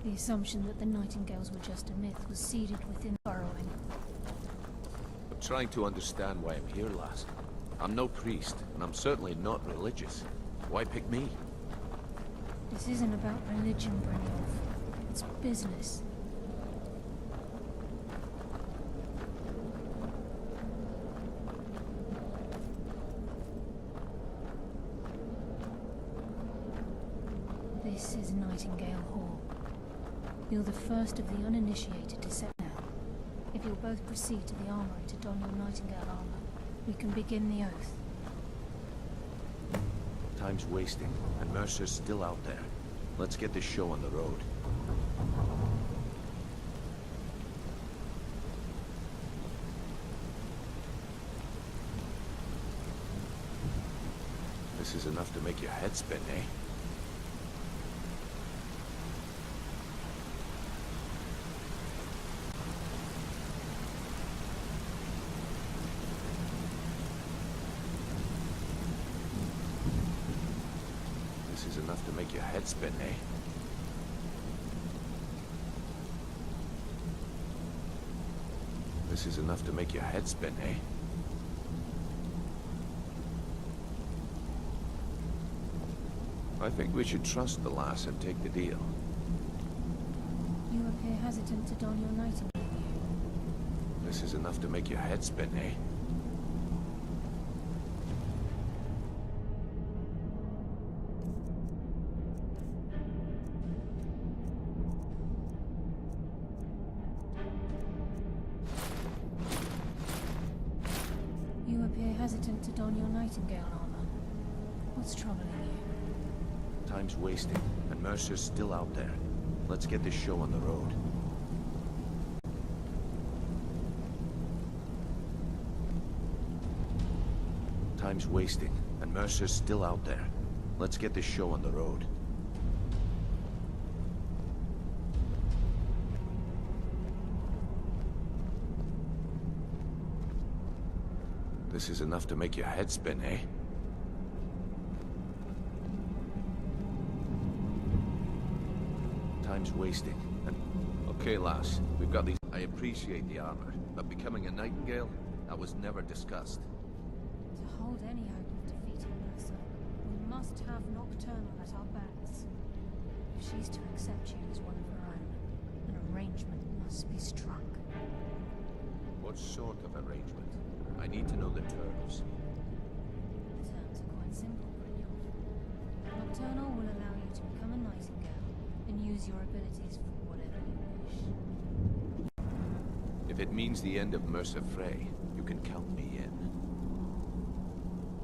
The assumption that the nightingales were just a myth was seeded within burrowing. I'm trying to understand why I'm here, lass. I'm no priest, and I'm certainly not religious. Why pick me? This isn't about religion, Brynjolf. It's business. This is Nightingale Hall. You're the first of the uninitiated to set now. If you'll both proceed to the armory to don your Nightingale armor, we can begin the oath. Time's wasting, and Mercer's still out there. Let's get this show on the road. This is enough to make your head spin, eh? This is enough to make your head spin, eh? This is enough to make your head spin, eh? I think we should trust the lass and take the deal. You appear hesitant to don your Nightingale gear. This is enough to make your head spin, eh? You appear hesitant to don your Nightingale armor. What's troubling you? Time's wasting, and Mercer's still out there. Let's get this show on the road. Time's wasting, and Mercer's still out there. Let's get this show on the road. This is enough to make your head spin, eh? Time's wasting, and... Okay, lass, we've got these... I appreciate the armor, but becoming a nightingale, that was never discussed. To hold any hope of defeating Mercer, we must have Nocturnal at our backs. If she's to accept you as one of her own, an arrangement must be struck. What sort of arrangement? I need to know the terms. The terms are quite simple, Brynjolf. Nocturnal will allow you to become a nightingale and use your abilities for whatever you wish. If it means the end of Mercer Frey, you can count me in.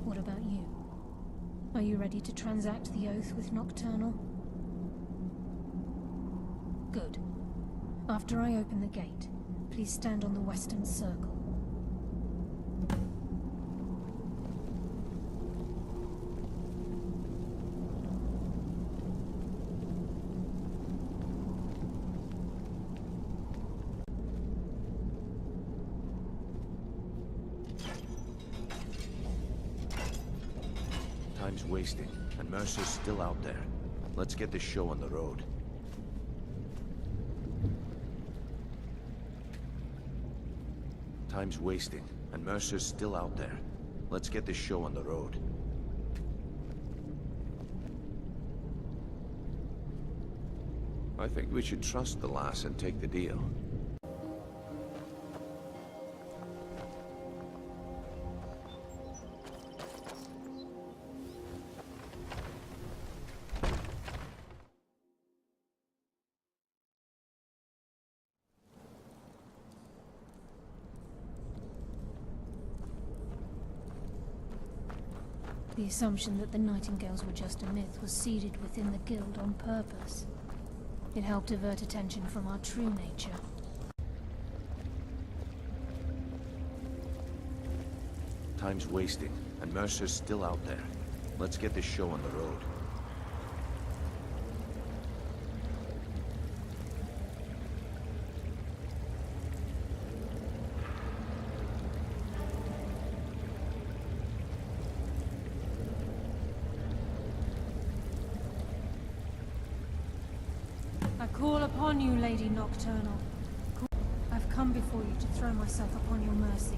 What about you? Are you ready to transact the oath with Nocturnal? Good. After I open the gate, please stand on the western circle. Time's wasting, and Mercer's still out there. Let's get this show on the road. Time's wasting, and Mercer's still out there. Let's get this show on the road. I think we should trust the lass and take the deal. The assumption that the nightingales were just a myth was seeded within the guild on purpose. It helped avert attention from our true nature. Time's wasting, and Mercer's still out there. Let's get this show on the road. I call upon upon you, Lady Nocturnal. I've come before you to throw myself upon your mercy,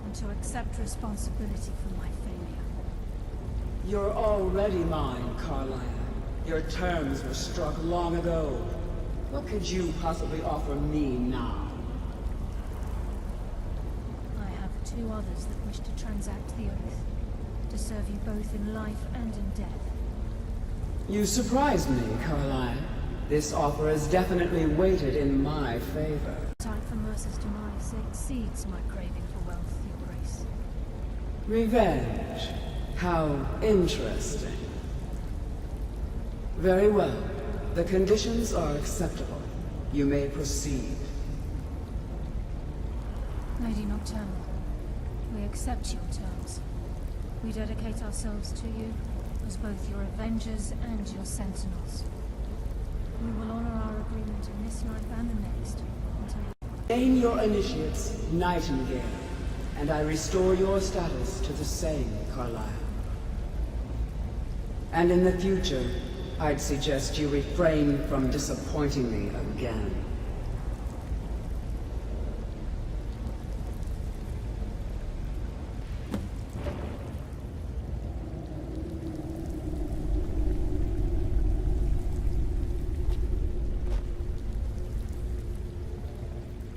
and to accept responsibility for my failure. You're already mine, Carlisle. Your terms were struck long ago. What could you possibly offer me now? I have two others that wish to transact the oath, to serve you both in life and in death. You surprised me, Carlisle. This offer is definitely weighted in my favor. Appetite for Mercer's demise exceeds my craving for wealth, Your Grace. Revenge. How interesting. Very well. The conditions are acceptable. You may proceed. Lady Nocturnal, we accept your terms. We dedicate ourselves to you as both your avengers and your sentinels. We will honor our agreement in this life and the next until Name your initiates Nightingale, and I restore your status to the same, Carlisle. And in the future, I'd suggest you refrain from disappointing me again.